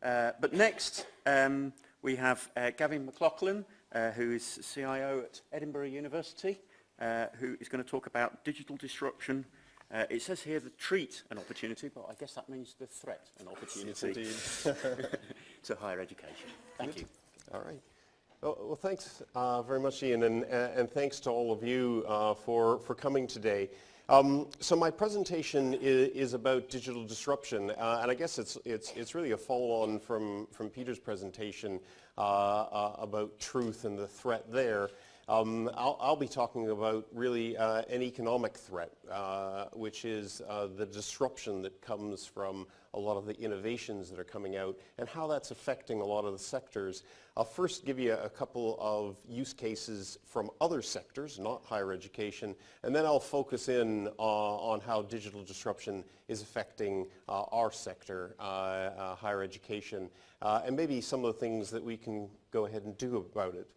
But next, we have Gavin McLaughlin, who is CIO at Edinburgh University, who is going to talk about digital disruption. It says here the treat an opportunity, but I guess that means the threat an opportunity to higher education. Thank you. All right. Well, thanks very much, Ian, and thanks to all of you for coming today. So my presentation is about digital disruption, and I guess it's really a follow-on from Peter's presentation about truth and the threat there. I'll be talking about really an economic threat, which is the disruption that comes from a lot of the innovations that are coming out and how that's affecting a lot of the sectors. I'll first give you a couple of use cases from other sectors, not higher education, and then I'll focus in on how digital disruption is affecting our sector, higher education, and maybe some of the things that we can go ahead and do about it.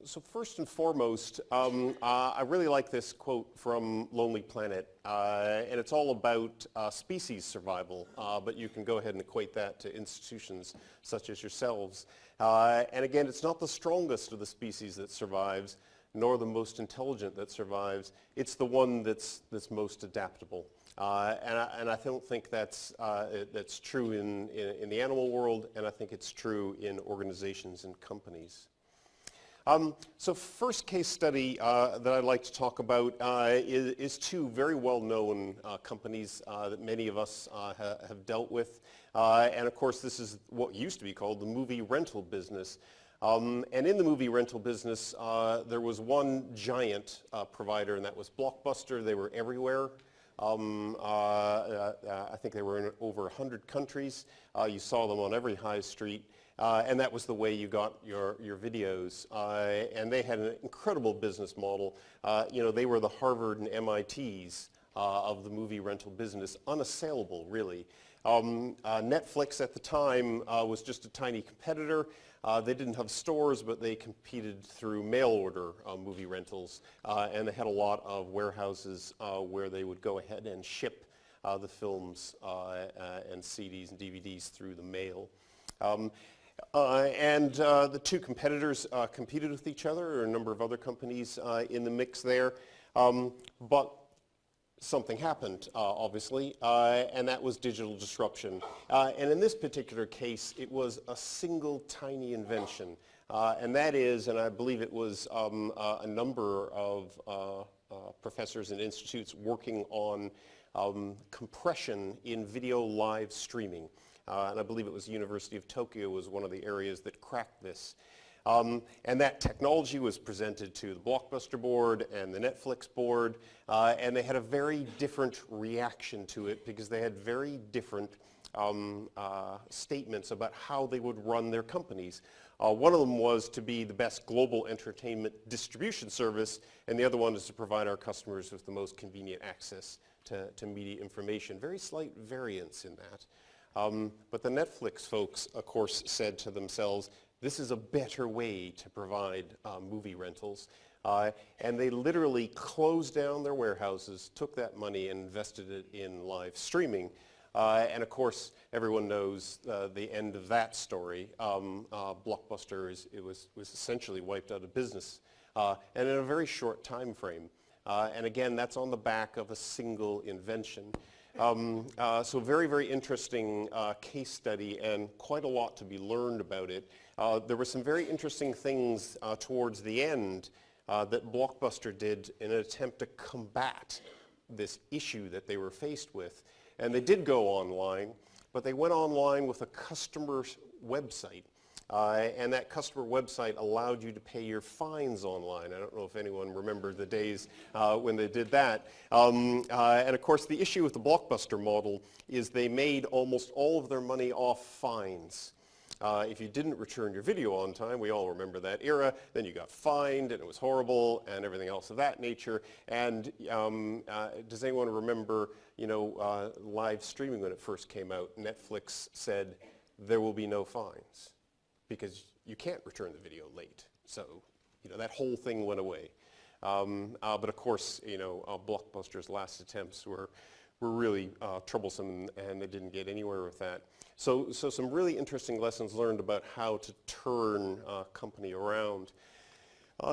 So first and foremost, I really like this quote from Lonely Planet, and it's all about species survival, but you can go ahead and equate that to institutions such as yourselves. And again, it's not the strongest of the species that survives, nor the most intelligent that survives. It's the one that's most adaptable. And I don't think that's true in the animal world, and I think it's true in organizations and companies. So first case study that I'd like to talk about is two very well-known companies that many of us have dealt with. And of course, this is what used to be called the movie rental business. And in the movie rental business, there was one giant provider, and that was Blockbuster. They were everywhere. I think they were in over 100 countries. You saw them on every high street. And that was the way you got your videos. And they had an incredible business model. They were the Harvard and MITs of the movie rental business, unassailable, really. Netflix at the time was just a tiny competitor. They didn't have stores, but they competed through mail order movie rentals. And they had a lot of warehouses where they would go ahead and ship the films and CDs and DVDs through the mail. And the two competitors competed with each other. There are a number of other companies in the mix there. But something happened, obviously, and that was digital disruption. And in this particular case, it was a single tiny invention. And that is, and I believe it was a number of professors and institutes working on compression in video live streaming. And I believe it was the University of Tokyo was one of the areas that cracked this. And that technology was presented to the Blockbuster board and the Netflix board, and they had a very different reaction to it because they had very different statements about how they would run their companies. One of them was to be the best global entertainment distribution service, and the other one is to provide our customers with the most convenient access to media information. Very slight variance in that. But the Netflix folks, of course, said to themselves, this is a better way to provide movie rentals. And they literally closed down their warehouses, took that money and invested it in live streaming. And of course, everyone knows the end of that story. Blockbuster was essentially wiped out of business, and in a very short time frame. And again, that's on the back of a single invention. So very, very interesting case study and quite a lot to be learned about it. There were some very interesting things towards the end that Blockbuster did in an attempt to combat this issue that they were faced with. And they did go online, but they went online with a customer's website. And that customer website allowed you to pay your fines online. I don't know if anyone remembered the days when they did that. And of course, the issue with the Blockbuster model is they made almost all of their money off fines. If you didn't return your video on time, we all remember that era, then you got fined and it was horrible and everything else of that nature. And does anyone remember, live streaming when it first came out? Netflix said there will be no fines, because you can't return the video late. So, that whole thing went away. But of course, Blockbuster's last attempts were really troublesome, and they didn't get anywhere with that. So some really interesting lessons learned about how to turn a company around.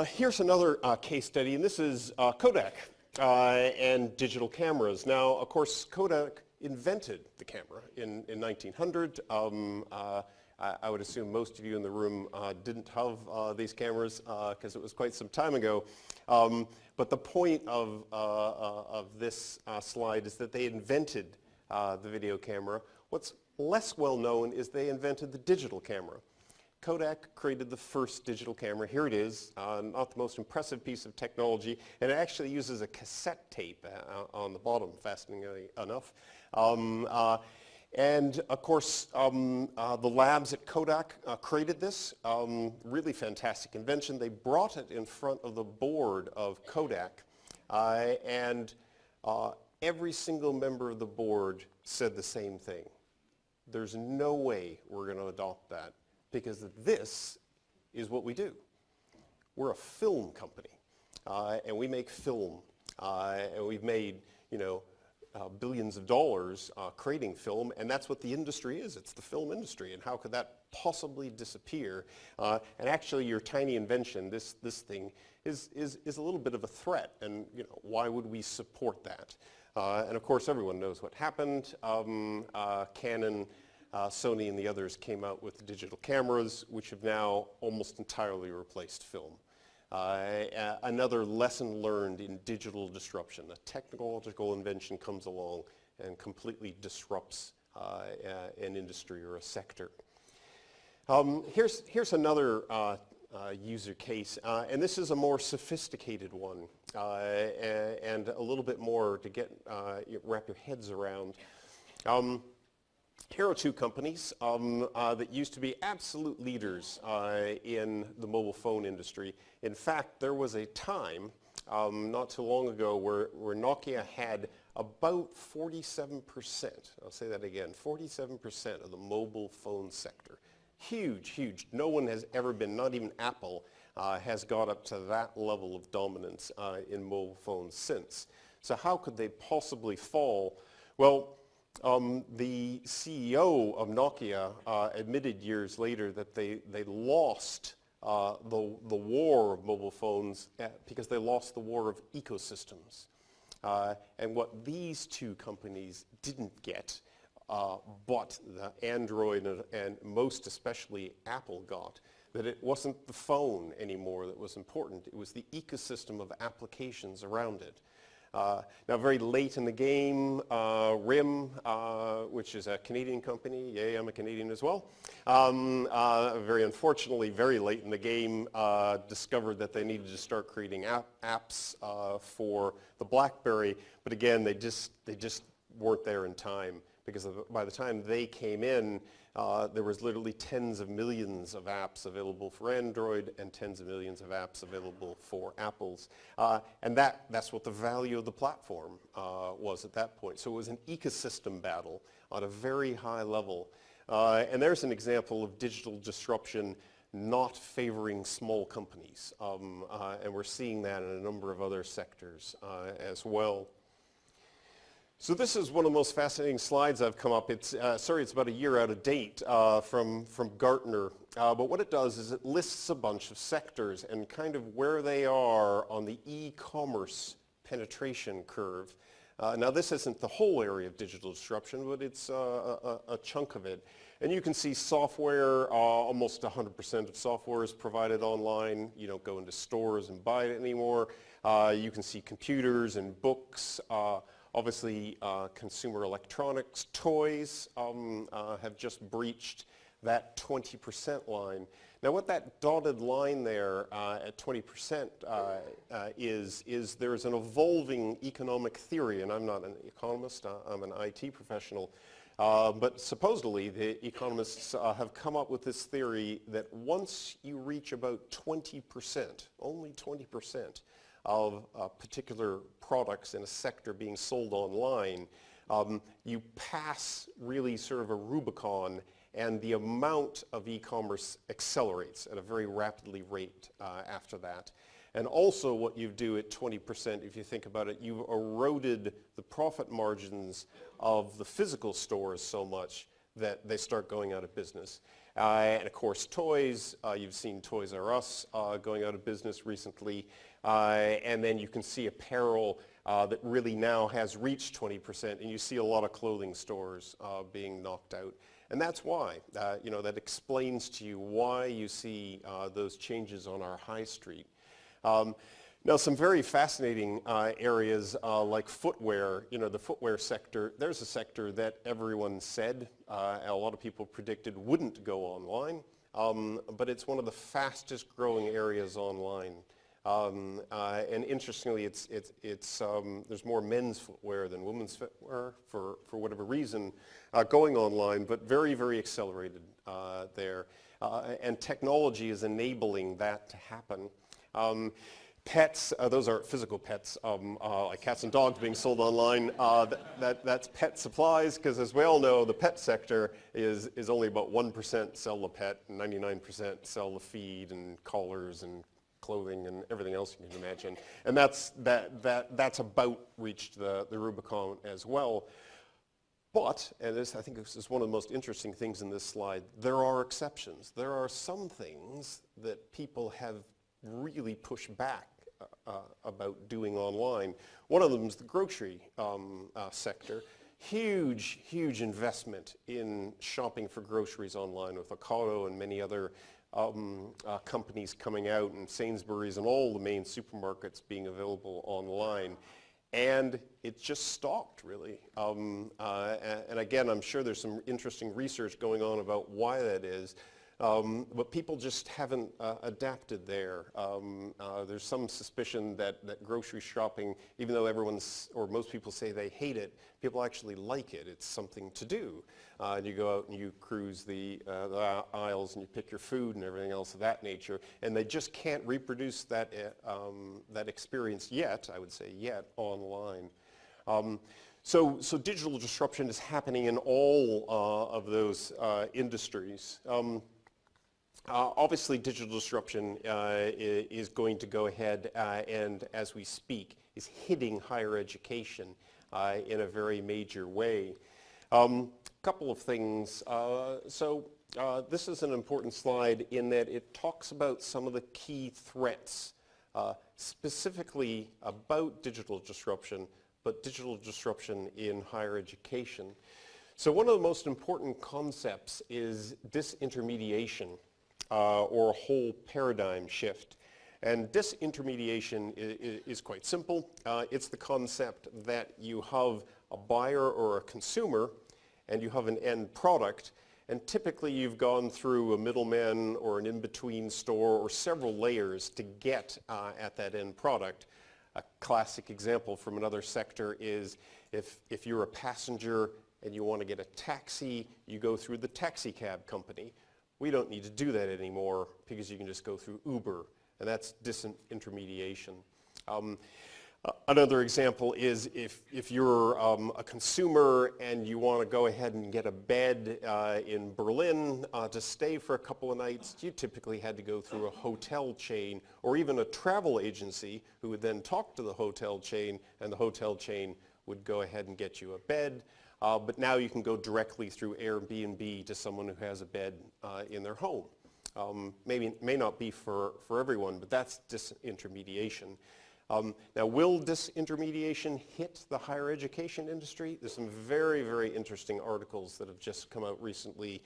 Here's another case study, and this is Kodak and digital cameras. Now, of course, Kodak invented the camera in 1900. I would assume most of you in the room didn't have these cameras because it was quite some time ago. But the point of this slide is that they invented the video camera. What's less well known is they invented the digital camera. Kodak created the first digital camera. Here it is, not the most impressive piece of technology, and it actually uses a cassette tape on the bottom, fascinatingly enough. And of course, the labs at Kodak created this. Really fantastic invention. They brought it in front of the board of Kodak, and every single member of the board said the same thing. There's no way we're going to adopt that, because this is what we do. We're a film company, and we make film, and we've made, billions of dollars creating film, and that's what the industry is. It's the film industry, and how could that possibly disappear? And actually, your tiny invention, this thing, is a little bit of a threat, and why would we support that? And of course, everyone knows what happened. Canon, Sony, and the others came out with digital cameras, which have now almost entirely replaced film. Another lesson learned in digital disruption. A technological invention comes along and completely disrupts an industry or a sector. Here's another user case, and this is a more sophisticated one, and a little bit more to wrap your heads around. Here are two companies that used to be absolute leaders in the mobile phone industry. In fact, there was a time not too long ago where Nokia had about 47%, I'll say that again, 47% of the mobile phone sector. Huge, huge. No one has ever been, not even Apple, has got up to that level of dominance in mobile phones since. So how could they possibly fall? Well, the CEO of Nokia admitted years later that they lost the war of mobile phones because they lost the war of ecosystems. And what these two companies didn't get, but the Android and most especially Apple got, that it wasn't the phone anymore that was important. It was the ecosystem of applications around it. Now, very late in the game, RIM, which is a Canadian company, yay, I'm a Canadian as well, very unfortunately, very late in the game, discovered that they needed to start creating apps for the BlackBerry, but again, they just weren't there in time, because by the time they came in, there was literally tens of millions of apps available for Android and tens of millions of apps available for Apple's. And that's what the value of the platform was at that point. So it was an ecosystem battle on a very high level. And there's an example of digital disruption not favoring small companies. And we're seeing that in a number of other sectors as well. So this is one of the most fascinating slides I've come up. It's about a year out of date from Gartner. But what it does is it lists a bunch of sectors and kind of where they are on the e-commerce penetration curve. Now this isn't the whole area of digital disruption, but it's a chunk of it. And you can see software, almost 100% of software is provided online. You don't go into stores and buy it anymore. You can see computers and books. Obviously, consumer electronics, toys have just breached that 20% line. Now, what that dotted line there at 20% is there's an evolving economic theory, and I'm not an economist, I'm an IT professional, but supposedly the economists have come up with this theory that once you reach about 20%, only 20%, of particular products in a sector being sold online, you pass really sort of a Rubicon, and the amount of e-commerce accelerates at a very rapidly rate after that. And also what you do at 20%, if you think about it, you've eroded the profit margins of the physical stores so much that they start going out of business. And of course toys, you've seen Toys R Us going out of business recently. And then you can see apparel that really now has reached 20%, and you see a lot of clothing stores being knocked out. And that's why, that explains to you why you see those changes on our high street. Now, some very fascinating areas like footwear, the footwear sector, there's a sector that everyone said, a lot of people predicted wouldn't go online, but it's one of the fastest growing areas online. And interestingly, there's more men's footwear than women's footwear for whatever reason going online, but very, very accelerated there. And technology is enabling that to happen. Pets, those are physical pets, like cats and dogs being sold online. That's pet supplies, because as we all know, the pet sector is only about 1% sell the pet, and 99% sell the feed and collars and clothing and everything else you can imagine. And that's about reached the Rubicon as well. But, and I think this is one of the most interesting things in this slide, there are exceptions. There are some things that people have really pushed back about doing online. One of them is the grocery sector. Huge, huge investment in shopping for groceries online with Ocado and many other companies coming out, and Sainsbury's and all the main supermarkets being available online. And it just stopped, really. And again, I'm sure there's some interesting research going on about why that is. But people just haven't adapted there. There's some suspicion that grocery shopping, even though most people say they hate it, people actually like it. It's something to do. And you go out and you cruise the aisles and you pick your food and everything else of that nature, and they just can't reproduce that experience yet, I would say yet, online. So digital disruption is happening in all of those industries. Obviously, digital disruption is going to go ahead and, as we speak, is hitting higher education in a very major way. Couple of things. This is an important slide in that it talks about some of the key threats, specifically about digital disruption, but digital disruption in higher education. So one of the most important concepts is disintermediation. Or a whole paradigm shift. And disintermediation is quite simple. It's the concept that you have a buyer or a consumer and you have an end product, and typically you've gone through a middleman or an in-between store or several layers to get at that end product. A classic example from another sector is if you're a passenger and you want to get a taxi, you go through the taxi cab company. We don't need to do that anymore because you can just go through Uber, and that's disintermediation. Another example is if you're a consumer and you want to go ahead and get a bed in Berlin to stay for a couple of nights, you typically had to go through a hotel chain or even a travel agency who would then talk to the hotel chain, and the hotel chain would go ahead and get you a bed. But now you can go directly through Airbnb to someone who has a bed in their home. May not be for everyone, but that's disintermediation. Now, will disintermediation hit the higher education industry? There's some very, very interesting articles that have just come out recently.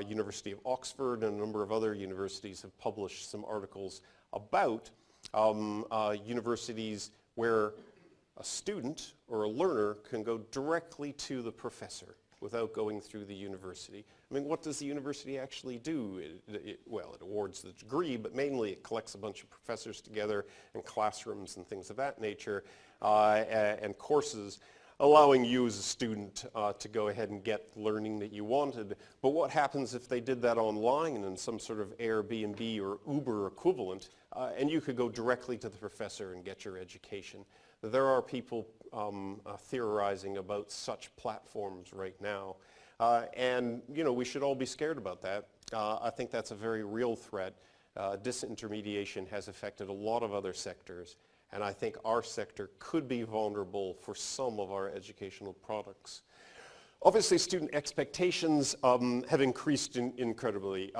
University of Oxford and a number of other universities have published some articles about universities where a student or a learner can go directly to the professor without going through the university. I mean, what does the university actually do? Well, it awards the degree, but mainly it collects a bunch of professors together and classrooms and things of that nature and courses, allowing you as a student to go ahead and get the learning that you wanted. But what happens if they did that online in some sort of Airbnb or Uber equivalent, and you could go directly to the professor and get your education? There are people theorizing about such platforms right now. And we should all be scared about that. I think that's a very real threat. disintermediation has affected a lot of other sectors, and I think our sector could be vulnerable for some of our educational products. Obviously, student expectations have increased incredibly.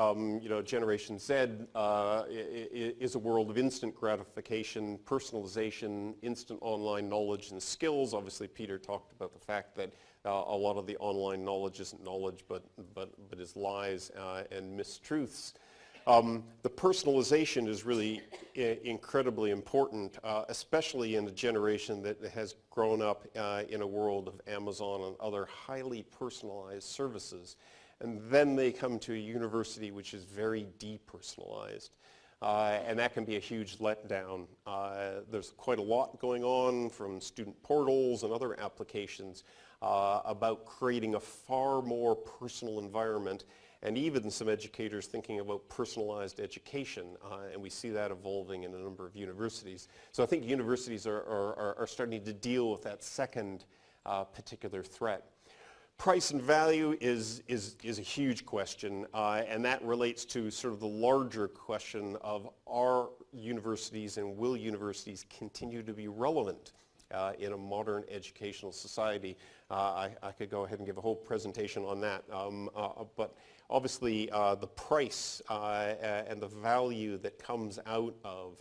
Generation Z is a world of instant gratification, personalization, instant online knowledge and skills. Obviously, Peter talked about the fact that a lot of the online knowledge isn't knowledge, but is lies and mistruths. The personalization is really incredibly important, especially in a generation that has grown up in a world of Amazon and other highly personalized services. And then they come to a university which is very depersonalized. And that can be a huge letdown. There's quite a lot going on from student portals and other applications about creating a far more personal environment, and even some educators thinking about personalized education, and we see that evolving in a number of universities. So I think universities are starting to deal with that second particular threat. Price and value is a huge question, and that relates to sort of the larger question of are universities and will universities continue to be relevant in a modern educational society. I could go ahead and give a whole presentation on that, but obviously the price and the value that comes out of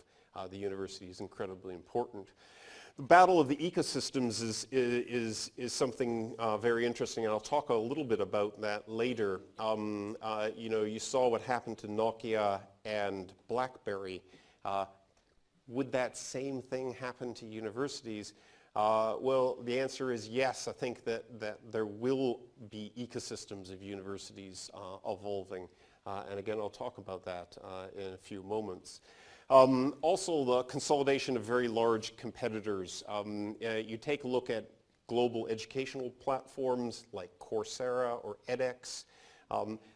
the university is incredibly important. The battle of the ecosystems is something very interesting, and I'll talk a little bit about that later. You saw what happened to Nokia and BlackBerry. Would that same thing happen to universities? Well, the answer is yes. I think that there will be ecosystems of universities evolving. And again, I'll talk about that in a few moments. Also, the consolidation of very large competitors. You take a look at global educational platforms like Coursera or edX.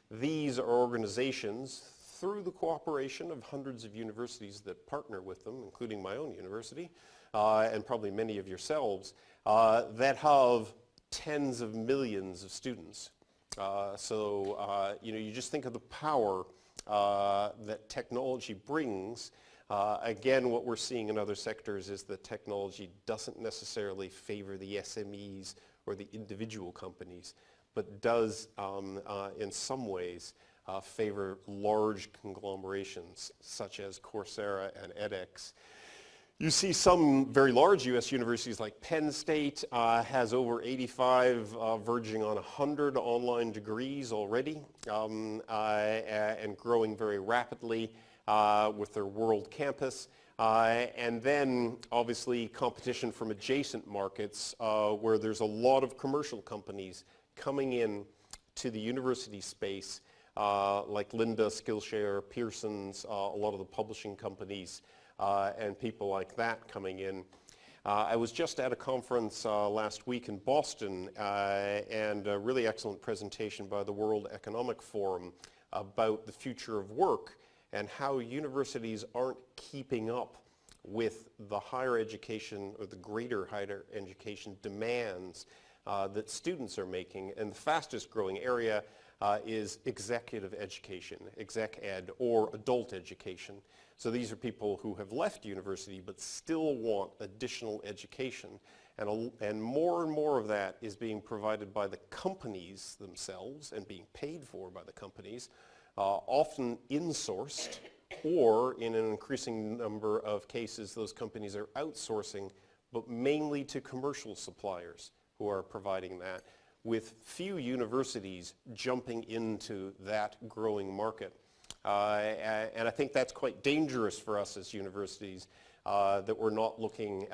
These are organizations, through the cooperation of hundreds of universities that partner with them, including my own university, and probably many of yourselves, that have tens of millions of students. You just think of the power that technology brings. Again, what we're seeing in other sectors is that technology doesn't necessarily favor the SMEs or the individual companies, but does in some ways favor large conglomerations such as Coursera and edX. You see some very large U.S. universities like Penn State has over 85, verging on 100 online degrees already, and growing very rapidly with their world campus. And then obviously competition from adjacent markets where there's a lot of commercial companies coming in to the university space, like Lynda, Skillshare, Pearson's, a lot of the publishing companies, and people like that coming in. I was just at a conference last week in Boston, and a really excellent presentation by the World Economic Forum about the future of work and how universities aren't keeping up with the higher education or the greater higher education demands that students are making. And the fastest growing area is executive education, exec ed, or adult education. So these are people who have left university but still want additional education. And more of that is being provided by the companies themselves and being paid for by the companies, often insourced, or in an increasing number of cases, those companies are outsourcing, but mainly to commercial suppliers who are providing that, with few universities jumping into that growing market. And I think that's quite dangerous for us as universities, that we're not looking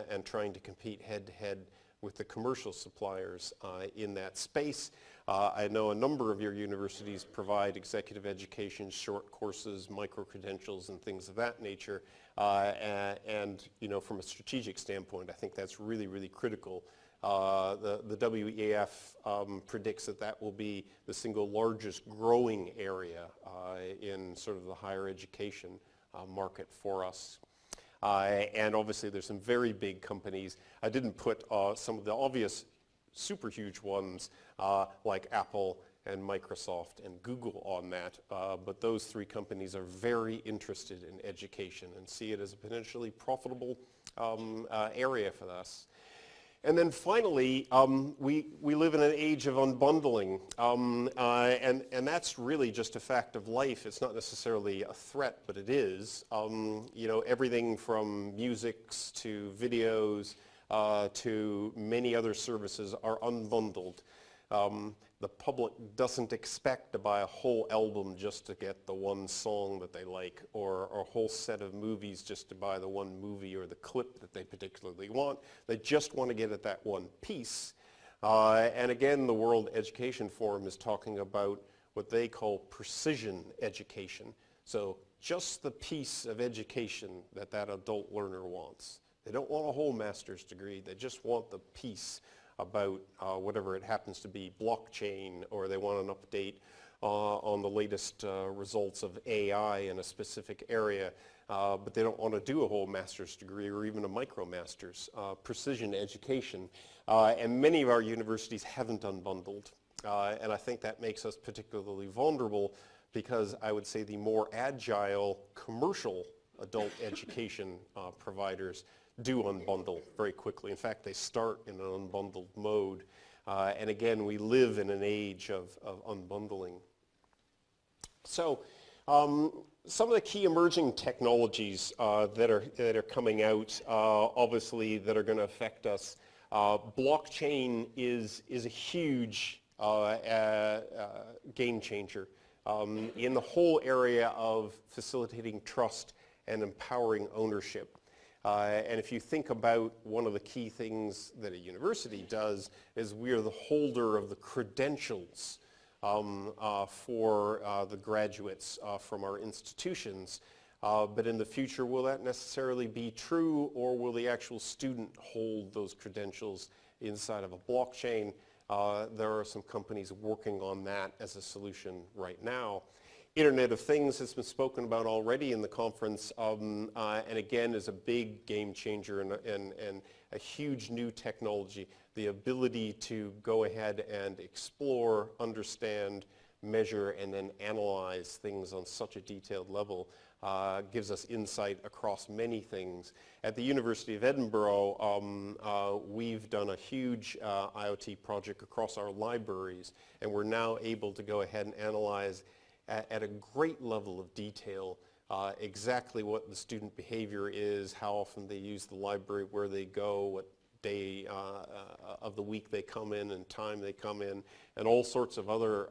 and trying to compete head-to-head with the commercial suppliers in that space. I know a number of your universities provide executive education, short courses, micro-credentials, and things of that nature. And from a strategic standpoint, I think that's really, really critical. The WEF predicts that will be the single largest growing area in sort of the higher education market for us. And obviously there's some very big companies. I didn't put some of the obvious super huge ones like Apple and Microsoft and Google on that, but those three companies are very interested in education and see it as a potentially profitable area for us. And then finally, we live in an age of unbundling, and that's really just a fact of life. It's not necessarily a threat, but it is. You know, everything from musics to videos to many other services are unbundled. The public doesn't expect to buy a whole album just to get the one song that they like, or a whole set of movies just to buy the one movie or the clip that they particularly want. They just want to get at that one piece. And again, the World Education Forum is talking about what they call precision education. So just the piece of education that that adult learner wants. They don't want a whole master's degree. They just want the piece about whatever it happens to be, blockchain, or they want an update on the latest results of AI in a specific area, but they don't want to do a whole master's degree or even a micromaster's. Precision education, and many of our universities haven't unbundled, and I think that makes us particularly vulnerable because I would say the more agile commercial adult education providers do unbundle very quickly. In fact, they start in an unbundled mode. And again, we live in an age of unbundling. So some of the key emerging technologies that are coming out, obviously, that are going to affect us. Blockchain is a huge game changer in the whole area of facilitating trust and empowering ownership. And if you think about one of the key things that a university does is we are the holder of the credentials for the graduates from our institutions. But in the future, will that necessarily be true, or will the actual student hold those credentials inside of a blockchain? There are some companies working on that as a solution right now. Internet of Things has been spoken about already in the conference, and again is a big game changer and a huge new technology. The ability to go ahead and explore, understand, measure, and then analyze things on such a detailed level gives us insight across many things. At the University of Edinburgh, we've done a huge IoT project across our libraries, and we're now able to go ahead and analyze at a great level of detail exactly what the student behavior is, how often they use the library, where they go, what day of the week they come in and time they come in, and all sorts of other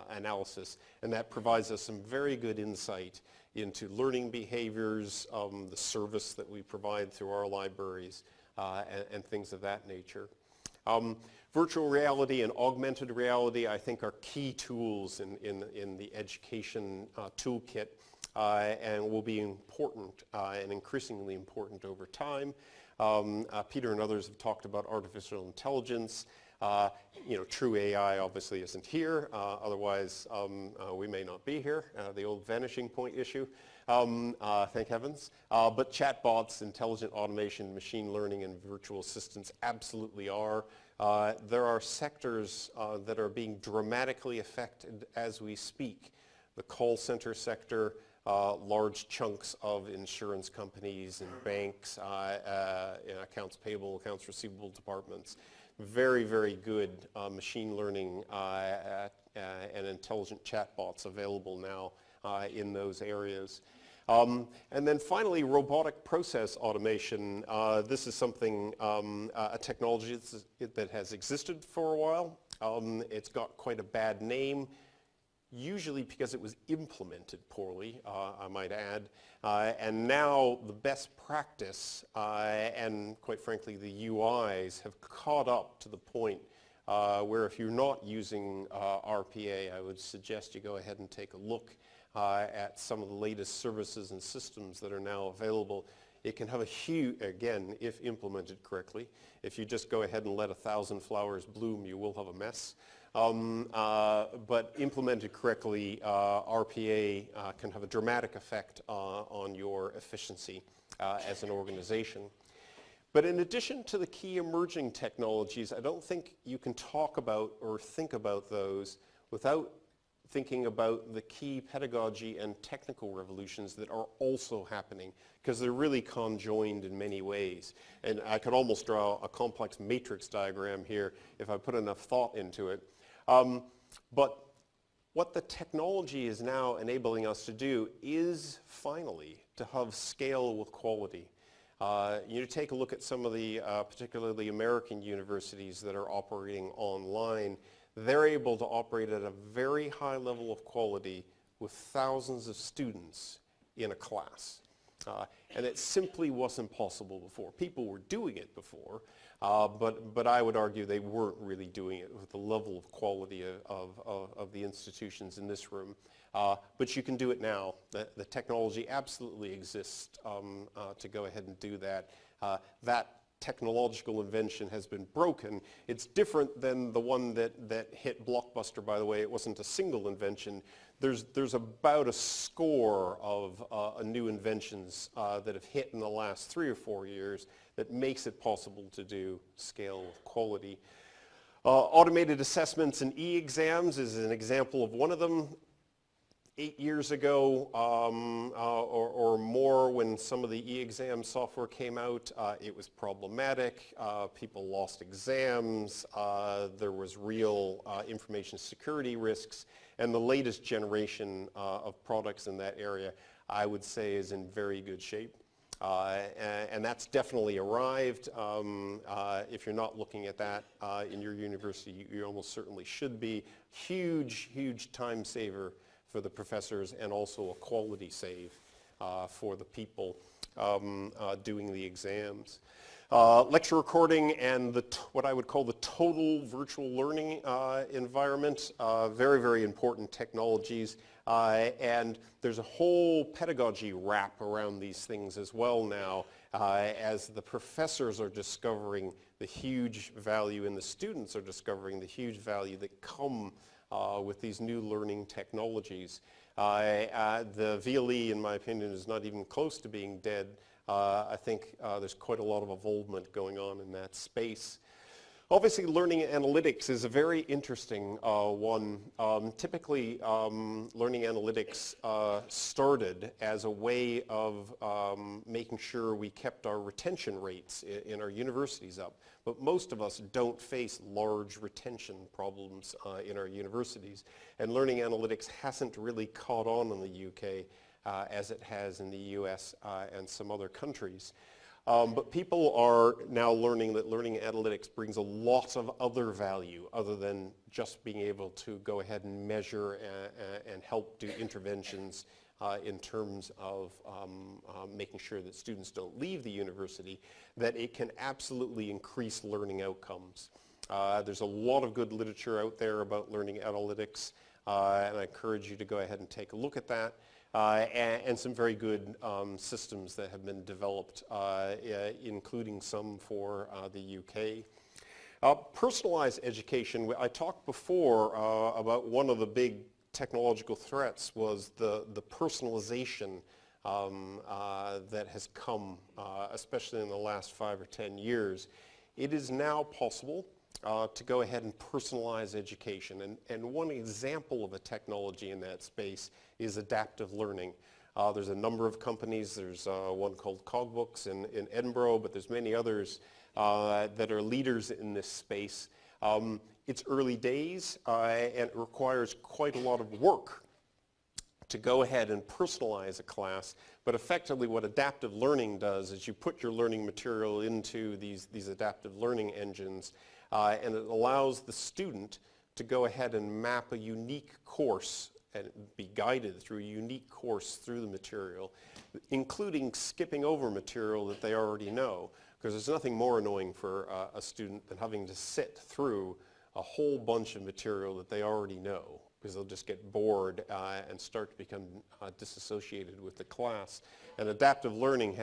analysis. And that provides us some very good insight into learning behaviors, the service that we provide through our libraries, and things of that nature. Virtual reality and augmented reality, I think, are key tools in the education toolkit, and will be important and increasingly important over time. Peter and others have talked about artificial intelligence. True AI obviously isn't here, otherwise we may not be here, the old vanishing point issue, thank heavens. But chatbots, intelligent automation, machine learning, and virtual assistants absolutely are. There are sectors that are being dramatically affected as we speak. The call center sector, large chunks of insurance companies and banks, accounts payable, accounts receivable departments. Very, very good machine learning and intelligent chatbots available now in those areas. And then finally, robotic process automation. This is something, a technology that has existed for a while. It's got quite a bad name, usually because it was implemented poorly, I might add. And now the best practice and, quite frankly, the UIs have caught up to the point where if you're not using RPA, I would suggest you go ahead and take a look at some of the latest services and systems that are now available. It can have a huge, again, if implemented correctly. If you just go ahead and let 1,000 flowers bloom, you will have a mess. But implemented correctly, RPA can have a dramatic effect on your efficiency as an organization. But in addition to the key emerging technologies, I don't think you can talk about or think about those without thinking about the key pedagogy and technical revolutions that are also happening, because they're really conjoined in many ways. And I could almost draw a complex matrix diagram here if I put enough thought into it. But what the technology is now enabling us to do is finally to have scale with quality. You take a look at some of the particularly American universities that are operating online. They're able to operate at a very high level of quality with thousands of students in a class. And it simply wasn't possible before. People were doing it before, but I would argue they weren't really doing it with the level of quality of the institutions in this room. But you can do it now. The technology absolutely exists to go ahead and do that. That technological invention has been broken. It's different than the one that hit Blockbuster, by the way. It wasn't a single invention. There's about a score of new inventions that have hit in the last 3 or 4 years that makes it possible to do scale with quality. Automated assessments and e-exams is an example of one of them. 8 years ago or more, when some of the e-exam software came out, it was problematic. People lost exams. There was real information security risks. And the latest generation of products in that area, I would say, is in very good shape. And that's definitely arrived. If you're not looking at that in your university, you almost certainly should be. Huge, huge time saver for the professors, and also a quality save for the people doing the exams. Lecture recording and what I would call the total virtual learning environment, very, very important technologies. And there's a whole pedagogy wrap around these things as well now, as the professors are discovering the huge value and the students are discovering the huge value that come with these new learning technologies. The VLE, in my opinion, is not even close to being dead. I think there's quite a lot of evolvement going on in that space. Obviously, learning analytics is a very interesting one. Typically, learning analytics started as a way of making sure we kept our retention rates in our universities up. But most of us don't face large retention problems in our universities. And learning analytics hasn't really caught on in the UK as it has in the US and some other countries. But people are now learning that learning analytics brings a lot of other value other than just being able to go ahead and measure and help do interventions in terms of making sure that students don't leave the university, that it can absolutely increase learning outcomes. There's a lot of good literature out there about learning analytics, and I encourage you to go ahead and take a look at that. And some very good systems that have been developed, including some for the UK. Personalized education. I talked before about one of the big technological threats was the personalization that has come, especially in the last 5 or 10 years. It is now possible to go ahead and personalize education. And one example of a technology in that space is adaptive learning. There's a number of companies. There's one called Cogbooks in Edinburgh, but there's many others that are leaders in this space. It's early days, and it requires quite a lot of work to go ahead and personalize a class. But effectively what adaptive learning does is you put your learning material into these adaptive learning engines, and it allows the student to go ahead and map a unique course and be guided through a unique course through the material, including skipping over material that they already know, because there's nothing more annoying for a student than having to sit through a whole bunch of material that they already know, because they'll just get bored and start to become disassociated with the class. And adaptive learning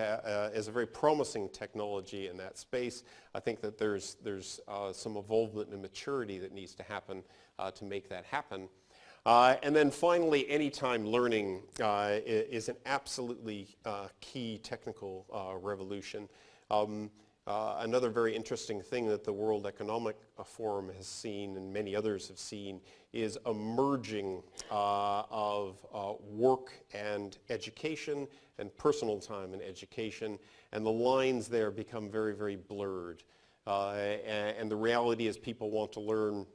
is a very promising technology in that space. I think that there's some evolvement and maturity that needs to happen to make that happen. And then finally, anytime learning is an absolutely key technical revolution. Another very interesting thing that the World Economic Forum has seen and many others have seen is a merging of work and education and personal time and education, and the lines there become very, very blurred. And the reality is people want to learn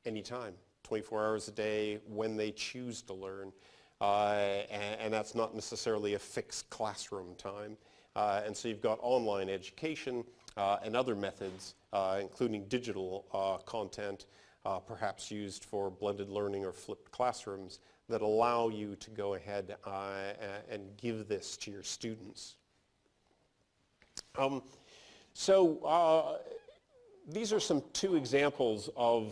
anytime, 24 hours a day, when they choose to learn. And that's not necessarily a fixed classroom time. And so you've got online education and other methods, including digital content, perhaps used for blended learning or flipped classrooms, that allow you to go ahead and give this to your students. These are two examples of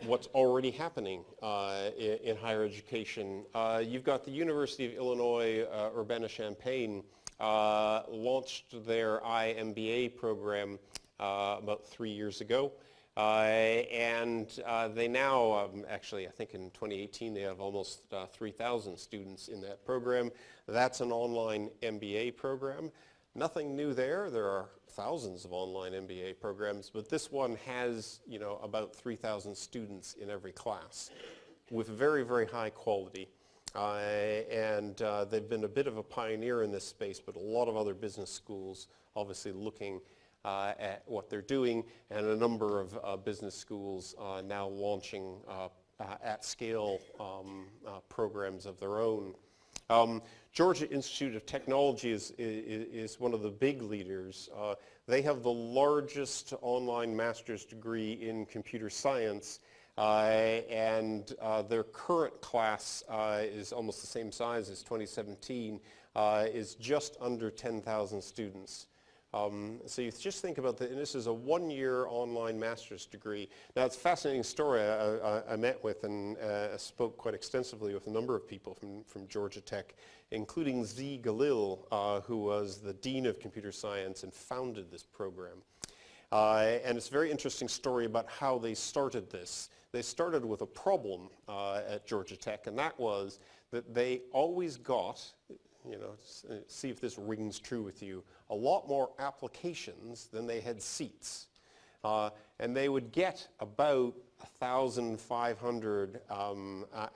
what's already happening in higher education. You've got the University of Illinois Urbana-Champaign launched their iMBA program about 3 years ago. And they now, actually I think in 2018 they have almost 3,000 students in that program. That's an online MBA program. Nothing new there. There are thousands of online MBA programs, but this one has, about 3,000 students in every class with very, very high quality. And they've been a bit of a pioneer in this space, but a lot of other business schools obviously looking at what they're doing, and a number of business schools now launching at-scale programs of their own. Georgia Institute of Technology is one of the big leaders. They have the largest online master's degree in computer science, and their current class is almost the same size as 2017, is just under 10,000 students. So you just think about that, and this is a one-year online master's degree. Now it's a fascinating story. I met with and spoke quite extensively with a number of people from Georgia Tech, including Z. Galil, who was the Dean of Computer Science and founded this program. And it's a very interesting story about how they started this. They started with a problem at Georgia Tech, and that was that they always got, see if this rings true with you, a lot more applications than they had seats. And they would get about 1,500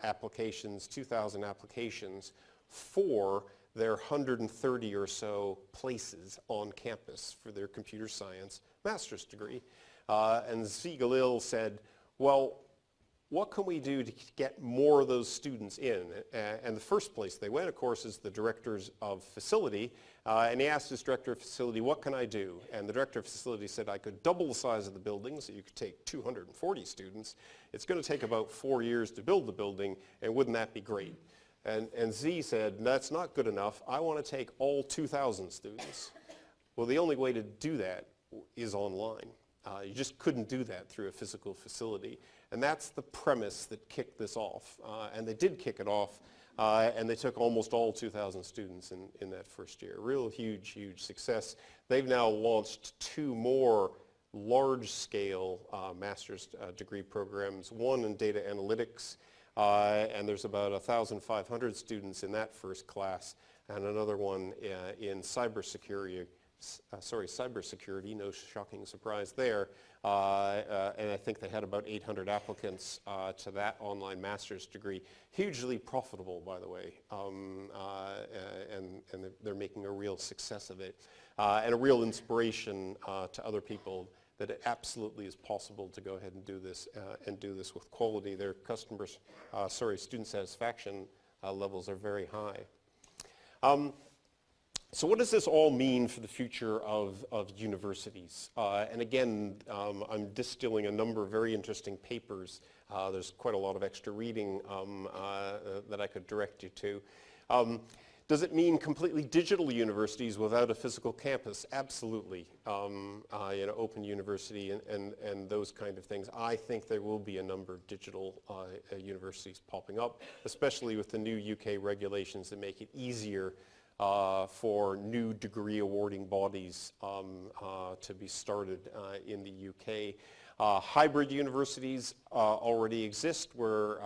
applications, 2,000 applications for their 130 or so places on campus for their computer science master's degree. And Z. Galil said, well, what can we do to get more of those students in? And the first place they went, of course, is the directors of facility. And he asked his director of facility, what can I do? And the director of facility said, I could double the size of the building, so you could take 240 students. It's going to take about 4 years to build the building, and wouldn't that be great? And Z said, that's not good enough. I want to take all 2,000 students. Well, the only way to do that is online. You just couldn't do that through a physical facility. And that's the premise that kicked this off. And they did kick it off, and they took almost all 2,000 students in that first year. Real huge, huge success. They've now launched 2 more large-scale master's degree programs, one in data analytics, and there's about 1,500 students in that first class, and another one in cybersecurity, no shocking surprise there. And I think they had about 800 applicants to that online master's degree. Hugely profitable, by the way, and they're making a real success of it, and a real inspiration to other people that it absolutely is possible to go ahead and do this with quality. Their student satisfaction levels are very high. So what does this all mean for the future of universities? And again, I'm distilling a number of very interesting papers. There's quite a lot of extra reading that I could direct you to. Does it mean completely digital universities without a physical campus? Absolutely. Open university and those kind of things. I think there will be a number of digital universities popping up, especially with the new UK regulations that make it easier for new degree awarding bodies to be started in the UK. Hybrid universities already exist where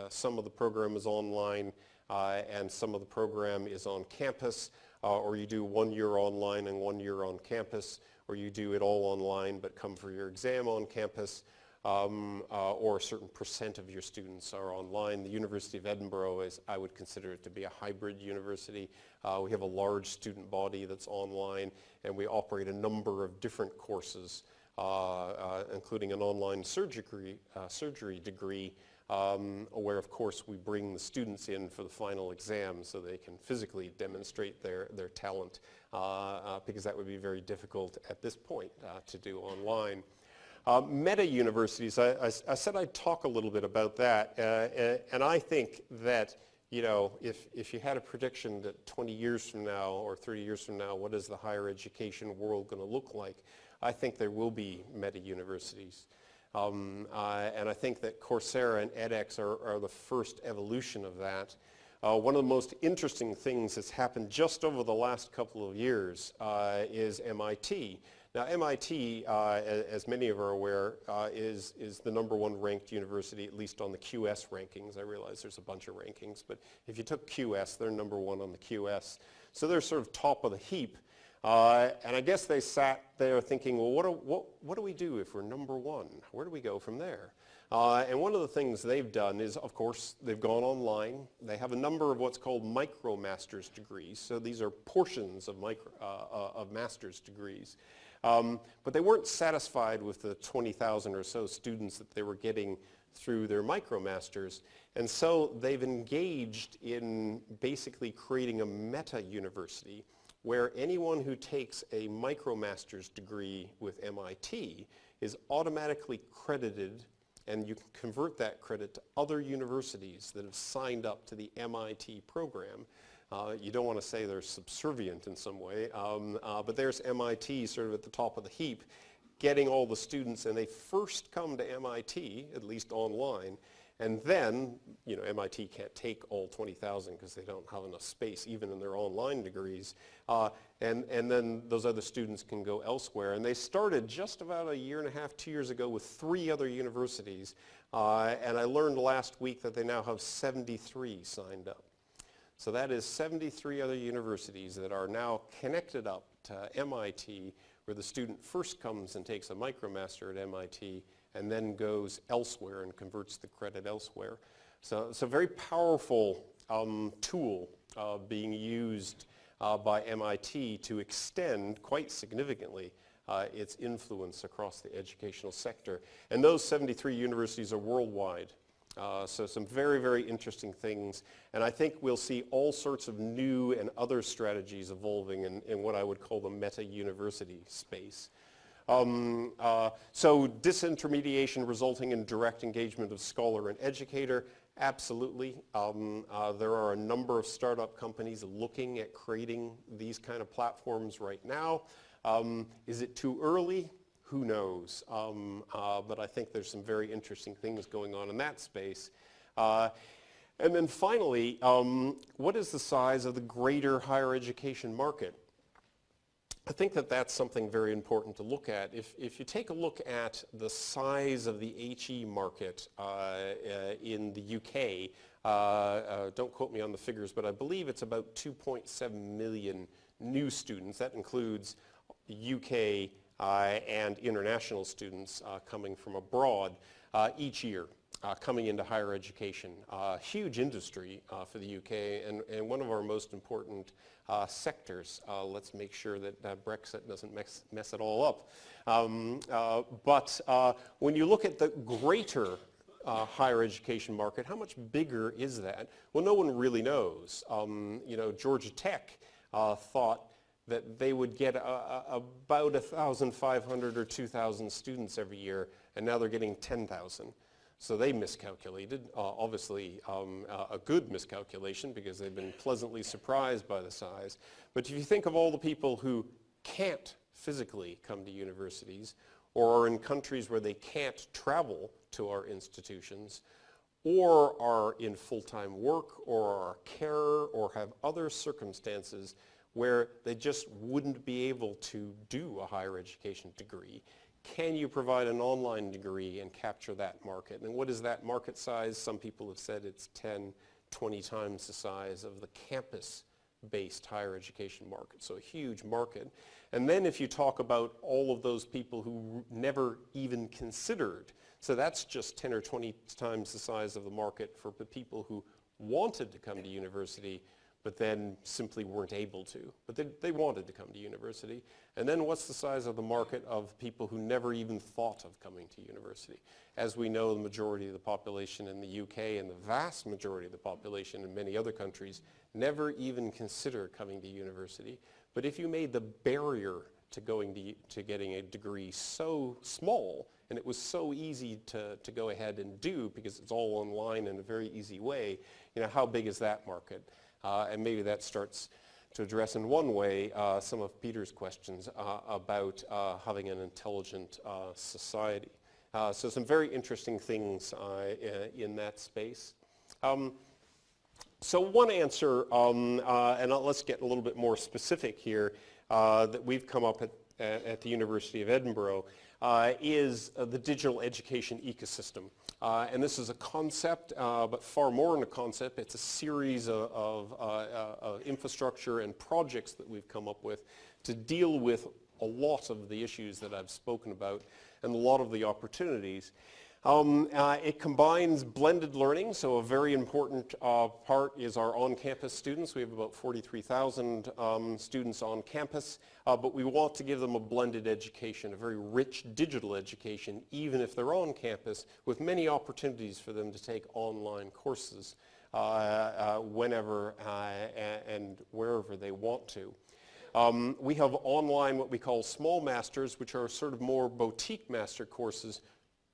some of the program is online and some of the program is on campus. or you do 1 year online and 1 year on campus, or you do it all online but come for your exam on campus, or a certain percent of your students are online. The University of Edinburgh is, I would consider it to be a hybrid university. We have a large student body that's online, and we operate a number of different courses, including an online surgery degree, where of course we bring the students in for the final exam so they can physically demonstrate their talent, because that would be very difficult at this point to do online. Meta universities, I said I'd talk a little bit about that, and I think that, you know, if you had a prediction that 20 years from now or 30 years from now, what is the higher education world going to look like, I think there will be meta universities. And I think that Coursera and edX are the first evolution of that. One of the most interesting things that's happened just over the last couple of years is MIT. Now MIT, as many of you are aware, is the #1 ranked university, at least on the QS rankings. I realize there's a bunch of rankings, but if you took QS, they're #1 on the QS. So they're sort of top of the heap. And I guess they sat there thinking, well, what do we do if we're #1? Where do we go from there? And one of the things they've done is, of course, they've gone online. They have a number of what's called micro-master's degrees. So these are portions of master's degrees. But they weren't satisfied with the 20,000 or so students that they were getting through their micromasters, and so they've engaged in basically creating a meta university where anyone who takes a micromasters degree with MIT is automatically credited, and you can convert that credit to other universities that have signed up to the MIT program. You don't want to say they're subservient in some way, but there's MIT sort of at the top of the heap, getting all the students, and they first come to MIT, at least online, and then, you know, MIT can't take all 20,000 because they don't have enough space even in their online degrees, and then those other students can go elsewhere. And they started just about 1.5 years, 2 years ago with 3 other universities, and I learned last week that they now have 73 signed up. So that is 73 other universities that are now connected up to MIT, where the student first comes and takes a micromaster at MIT and then goes elsewhere and converts the credit elsewhere. So it's a very powerful tool being used by MIT to extend quite significantly its influence across the educational sector. And those 73 universities are worldwide. So some very, very interesting things, and I think we'll see all sorts of new and other strategies evolving in what I would call the meta-university space. So disintermediation resulting in direct engagement of scholar and educator, absolutely. There are a number of startup companies looking at creating these kind of platforms right now. Is it too early? Who knows? But I think there's some very interesting things going on in that space. And then finally, what is the size of the greater higher education market? I think that that's something very important to look at. If you take a look at the size of the HE market in the UK, don't quote me on the figures, but I believe it's about 2.7 million new students. That includes UK and international students coming from abroad each year coming into higher education. Huge industry for the UK and one of our most important sectors. Let's make sure that Brexit doesn't mess it all up. But when you look at the greater higher education market, how much bigger is that? Well, no one really knows. You know, Georgia Tech thought that they would get about 1,500 or 2,000 students every year, and now they're getting 10,000. So they miscalculated, obviously a good miscalculation because they've been pleasantly surprised by the size. But if you think of all the people who can't physically come to universities or are in countries where they can't travel to our institutions or are in full-time work or are carer or have other circumstances where they just wouldn't be able to do a higher education degree, can you provide an online degree and capture that market? And what is that market size? Some people have said it's 10, 20 times the size of the campus based higher education market, so a huge market. And then if you talk about all of those people who never even considered, so that's just 10 or 20 times the size of the market for the people who wanted to come to university but then simply weren't able to. But they wanted to come to university. And then what's the size of the market of people who never even thought of coming to university? As we know, the majority of the population in the UK and the vast majority of the population in many other countries never even consider coming to university. But if you made the barrier to getting a degree so small, and it was so easy to go ahead and do because it's all online in a very easy way, how big is that market? And maybe that starts to address in one way some of Peter's questions about having an intelligent society. So some very interesting things in that space. So one answer, and let's get a little bit more specific here, that we've come up at the University of Edinburgh is the digital education ecosystem. And this is a concept, but far more than a concept. It's a series of infrastructure and projects that we've come up with to deal with a lot of the issues that I've spoken about and a lot of the opportunities. It combines blended learning, so a very important part is our on-campus students. We have about 43,000 students on campus, but we want to give them a blended education, a very rich digital education, even if they're on campus, with many opportunities for them to take online courses whenever and wherever they want to. We have online what we call small masters, which are sort of more boutique master courses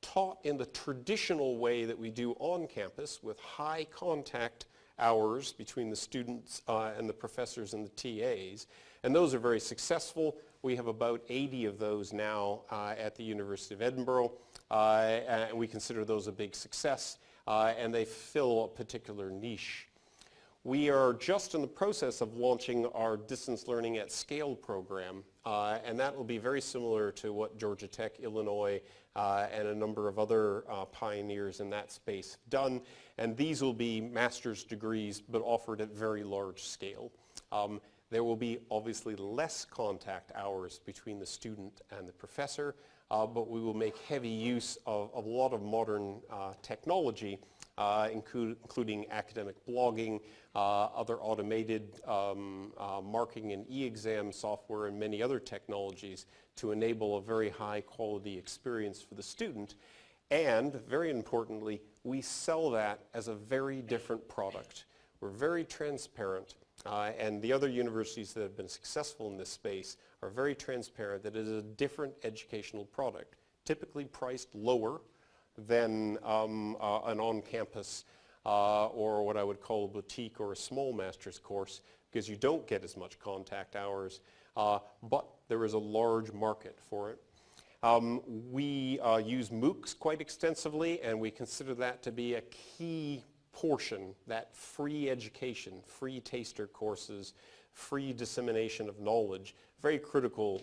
taught in the traditional way that we do on campus with high contact hours between the students and the professors and the TAs. And those are very successful. We have about 80 of those now at the University of Edinburgh. And we consider those a big success. And they fill a particular niche. We are just in the process of launching our distance learning at scale program, and that will be very similar to what Georgia Tech, Illinois, and a number of other pioneers in that space have done. And these will be master's degrees, but offered at very large scale. There will be obviously less contact hours between the student and the professor, but we will make heavy use of a lot of modern technology, including academic blogging, other automated marking and e-exam software, and many other technologies to enable a very high quality experience for the student. And very importantly, we sell that as a very different product. We're very transparent, and the other universities that have been successful in this space are very transparent that it is a different educational product, typically priced lower than an on-campus or what I would call a boutique or a small master's course, because you don't get as much contact hours, but there is a large market for it. We use MOOCs quite extensively, and we consider that to be a key portion, that free education, free taster courses, free dissemination of knowledge, very critical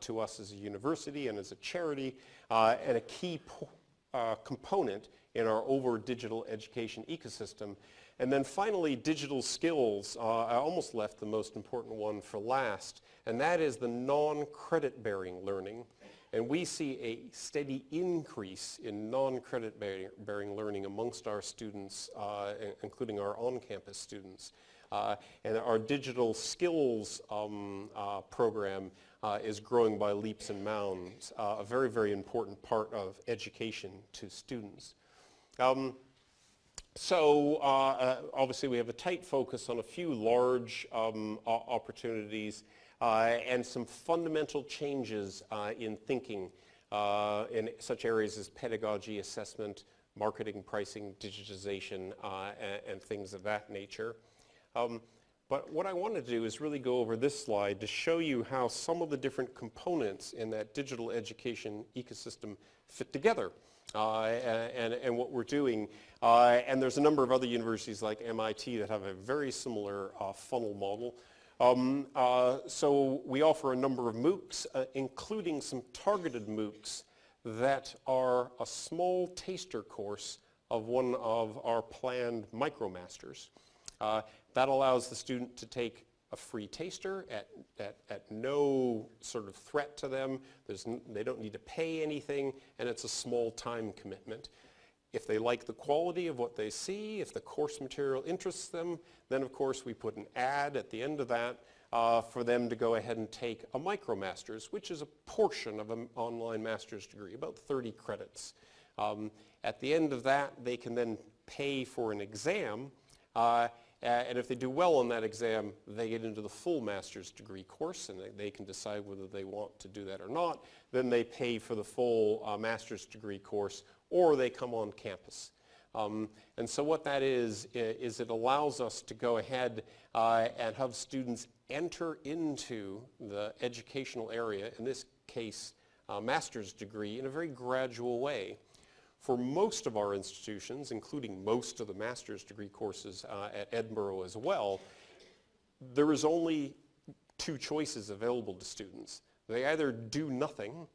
to us as a university and as a charity, and a key component in our over digital education ecosystem. And then finally, digital skills. I almost left the most important one for last, and that is the non-credit bearing learning. And we see a steady increase in non-credit bearing learning amongst our students, including our on-campus students. And our digital skills program is growing by leaps and bounds, a very, very important part of education to students. Obviously we have a tight focus on a few large opportunities and some fundamental changes in thinking in such areas as pedagogy, assessment, marketing, pricing, digitization, and things of that nature. But what I want to do is really go over this slide to show you how some of the different components in that digital education ecosystem fit together and what we're doing. And there's a number of other universities like MIT that have a very similar funnel model. So we offer a number of MOOCs, including some targeted MOOCs that are a small taster course of one of our planned MicroMasters. That allows the student to take a free taster at no sort of threat to them. They don't need to pay anything, and it's a small time commitment. If they like the quality of what they see, if the course material interests them, then of course we put an ad at the end of that for them to go ahead and take a MicroMasters, which is a portion of an online master's degree, about 30 credits. At the end of that, they can then pay for an exam, and if they do well on that exam, they get into the full master's degree course, and they can decide whether they want to do that or not. Then they pay for the full master's degree course, or they come on campus. And so what that is it allows us to go ahead and have students enter into the educational area, in this case, master's degree, in a very gradual way. For most of our institutions, including most of the master's degree courses at Edinburgh as well, there is only two choices available to students. They either do nothing,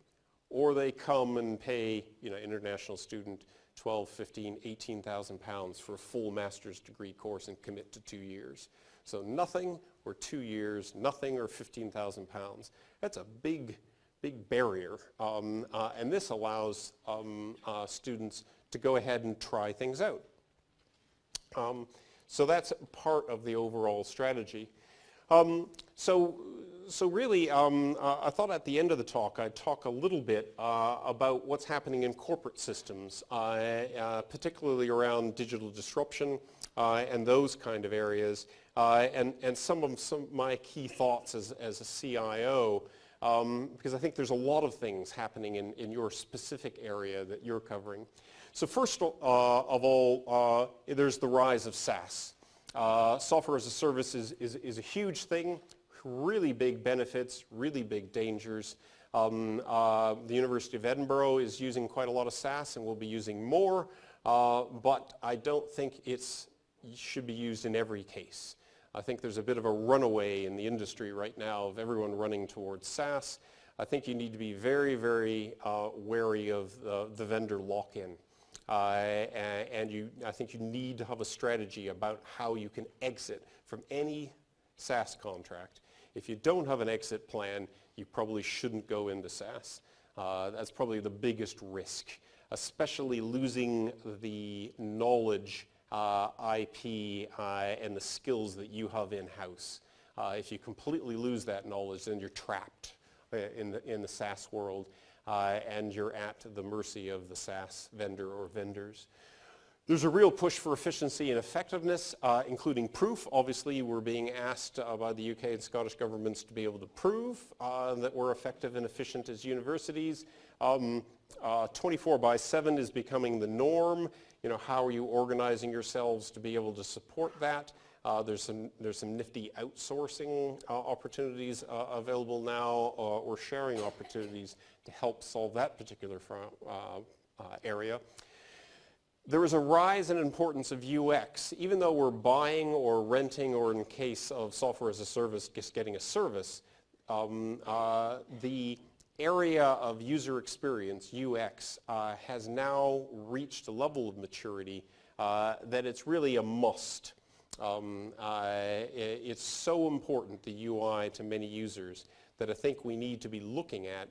or they come and pay, international student, 12, 15, 18,000 pounds for a full master's degree course and commit to 2 years. So nothing or 2 years, nothing or 15,000 pounds. That's a big barrier, and this allows students to go ahead and try things out. So that's part of the overall strategy. So really, I thought at the end of the talk I'd talk a little bit about what's happening in corporate systems, particularly around digital disruption and those kind of areas, and some of my key thoughts as a CIO, because I think there's a lot of things happening in your specific area that you're covering. So first of all, there's the rise of SaaS. Software as a service is a huge thing, really big benefits, really big dangers. The University of Edinburgh is using quite a lot of SaaS and will be using more, but I don't think it should be used in every case. I think there's a bit of a runaway in the industry right now of everyone running towards SaaS. I think you need to be very, very wary of the vendor lock-in. And I think you need to have a strategy about how you can exit from any SaaS contract. If you don't have an exit plan, you probably shouldn't go into SaaS. That's probably the biggest risk, especially losing the knowledge, IP, and the skills that you have in-house. If you completely lose that knowledge, then you're trapped in the SaaS world, and you're at the mercy of the SaaS vendor or vendors. There's a real push for efficiency and effectiveness, including proof. Obviously, we're being asked by the UK and Scottish governments to be able to prove that we're effective and efficient as universities. 24/7 is becoming the norm. How are you organizing yourselves to be able to support that? There's some nifty outsourcing opportunities available now, or sharing opportunities to help solve that particular area. There is a rise in importance of UX. Even though we're buying or renting, or in case of software as a service, just getting a service, the area of user experience, UX, has now reached a level of maturity that it's really a must. It's so important, the UI, to many users, that I think we need to be looking at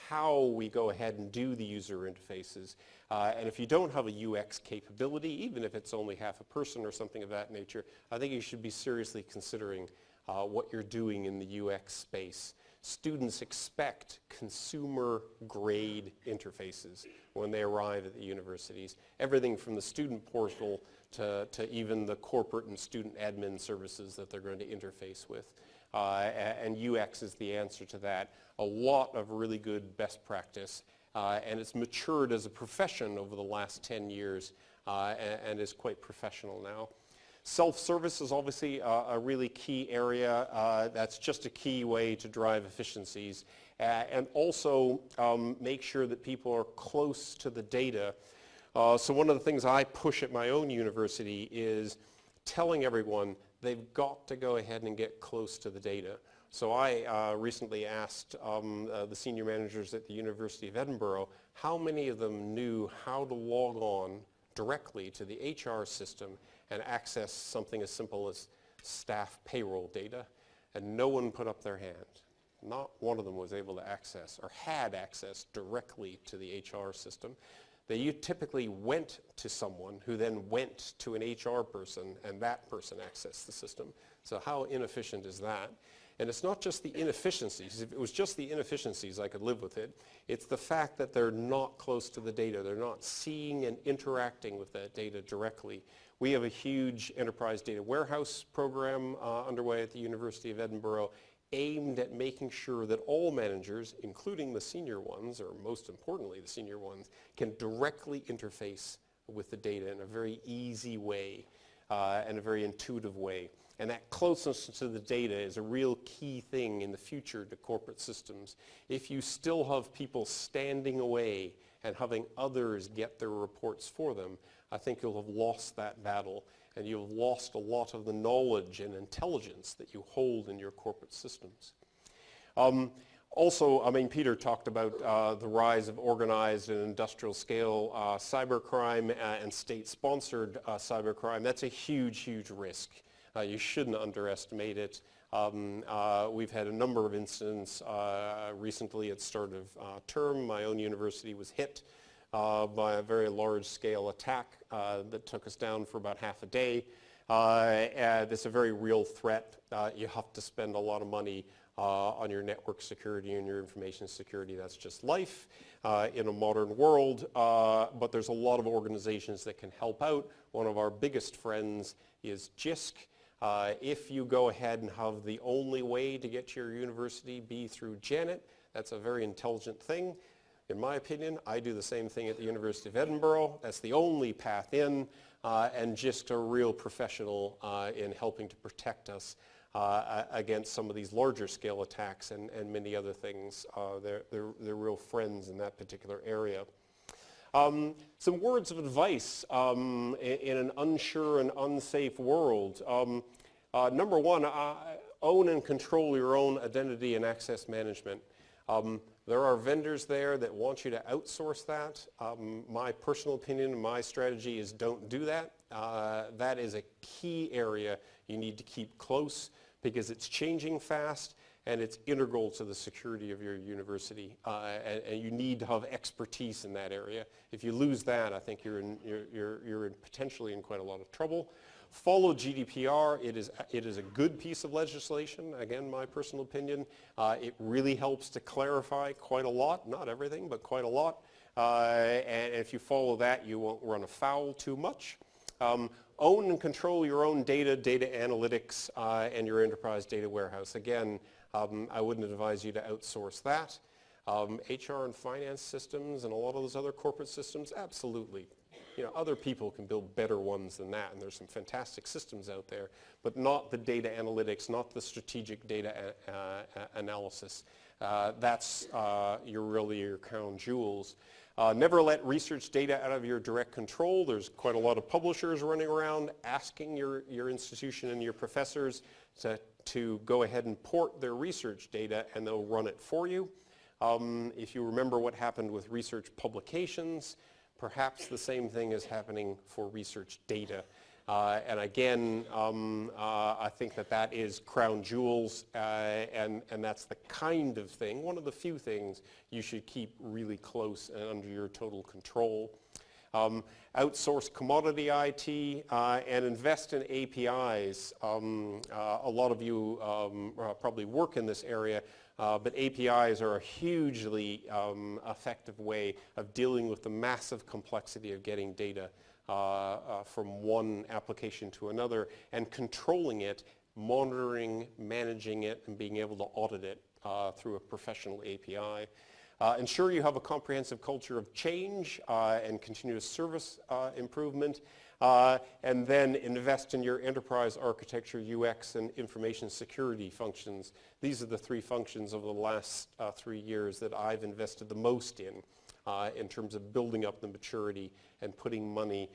how we go ahead and do the user interfaces. And if you don't have a UX capability, even if it's only half a person or something of that nature, I think you should be seriously considering what you're doing in the UX space. Students expect consumer-grade interfaces when they arrive at the universities. Everything from the student portal to even the corporate and student admin services that they're going to interface with. And UX is the answer to that. A lot of really good best practice, and it's matured as a profession over the last 10 years and is quite professional now. Self-service is obviously a really key area. That's just a key way to drive efficiencies. And also make sure that people are close to the data. So one of the things I push at my own university is telling everyone they've got to go ahead and get close to the data. So I recently asked the senior managers at the University of Edinburgh how many of them knew how to log on directly to the HR system and access something as simple as staff payroll data, and no one put up their hand. Not one of them was able to access or had access directly to the HR system. They typically went to someone who then went to an HR person, and that person accessed the system. So how inefficient is that? And it's not just the inefficiencies. If it was just the inefficiencies, I could live with it. It's the fact that they're not close to the data. They're not seeing and interacting with that data directly. We have a huge enterprise data warehouse program underway at the University of Edinburgh, aimed at making sure that all managers, including the senior ones, or most importantly the senior ones, can directly interface with the data in a very easy way and a very intuitive way. And that closeness to the data is a real key thing in the future to corporate systems. If you still have people standing away and having others get their reports for them, I think you'll have lost that battle, and you've lost a lot of the knowledge and intelligence that you hold in your corporate systems. Also, I mean, Peter talked about the rise of organized and industrial scale cybercrime and state-sponsored cybercrime. That's a huge, huge risk. You shouldn't underestimate it. We've had a number of incidents recently at start of term. My own university was hit by a very large-scale attack that took us down for about half a day. It's a very real threat. You have to spend a lot of money on your network security and your information security. That's just life in a modern world, but there's a lot of organizations that can help out. One of our biggest friends is JISC. If you go ahead and have the only way to get to your university be through Janet, that's a very intelligent thing. In my opinion, I do the same thing at the University of Edinburgh. That's the only path in, and JISC are real professional in helping to protect us against some of these larger scale attacks and many other things. They're real friends in that particular area. Some words of advice in an unsure and unsafe world. Number one, own and control your own identity and access management. There are vendors there that want you to outsource that. My personal opinion, my strategy is don't do that. That is a key area you need to keep close because it's changing fast and it's integral to the security of your university. And you need to have expertise in that area. If you lose that, I think you're potentially in quite a lot of trouble. Follow GDPR. It is a good piece of legislation. Again, my personal opinion. It really helps to clarify quite a lot, not everything, but quite a lot. And if you follow that, you won't run afoul too much. Own and control your own data analytics, and your enterprise data warehouse. Again, I wouldn't advise you to outsource that. HR and finance systems and a lot of those other corporate systems, absolutely. You know, other people can build better ones than that, and there's some fantastic systems out there, but not the data analytics, not the strategic data analysis. That's really your crown jewels. Never let research data out of your direct control. There's quite a lot of publishers running around asking your institution and your professors to go ahead and port their research data, and they'll run it for you. If you remember what happened with research publications, perhaps the same thing is happening for research data. And again, I think that is crown jewels, and that's the kind of thing, one of the few things you should keep really close and under your total control. Outsource commodity IT and invest in APIs. A lot of you probably work in this area, but APIs are a hugely effective way of dealing with the massive complexity of getting data from one application to another and controlling it, monitoring, managing it, and being able to audit it through a professional API. Ensure you have a comprehensive culture of change and continuous service improvement, and then invest in your enterprise architecture, UX, and information security functions. These are the three functions over the last 3 years that I've invested the most in terms of building up the maturity and putting money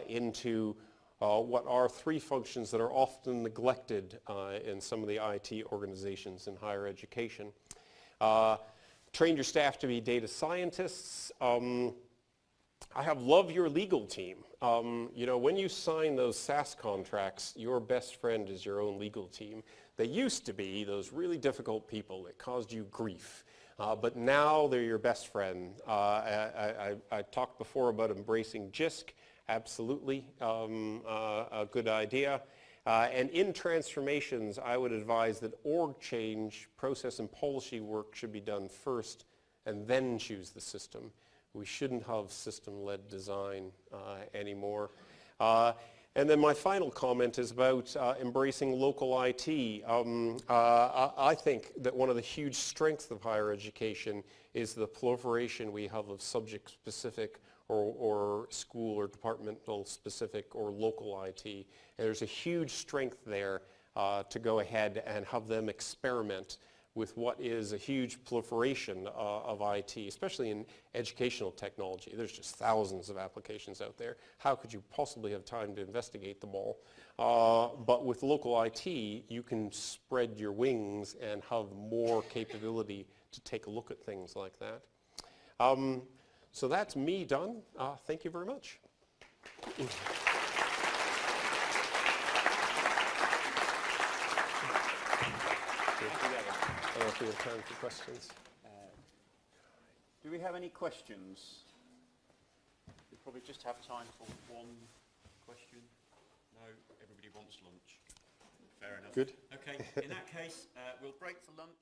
into what are three functions that are often neglected in some of the IT organizations in higher education. Train your staff to be data scientists. I have love your legal team. You know, when you sign those SaaS contracts, your best friend is your own legal team. They used to be those really difficult people that caused you grief. But now they're your best friend. I talked before about embracing JISC. Absolutely a good idea. And in transformations, I would advise that org change, process and policy work should be done first and then choose the system. We shouldn't have system-led design anymore. And then my final comment is about embracing local IT. I think that one of the huge strengths of higher education is the proliferation we have of subject-specific or school or departmental specific or local IT. And there's a huge strength there to go ahead and have them experiment with what is a huge proliferation of IT, especially in educational technology. There's just thousands of applications out there. How could you possibly have time to investigate them all? But with local IT, you can spread your wings and have more capability to take a look at things like that. So that's me done. Thank you very much. I don't know if we have time for questions. Do we have any questions? We probably just have time for one question. No, everybody wants lunch. Fair enough. Good. Okay, in that case, we'll break for lunch.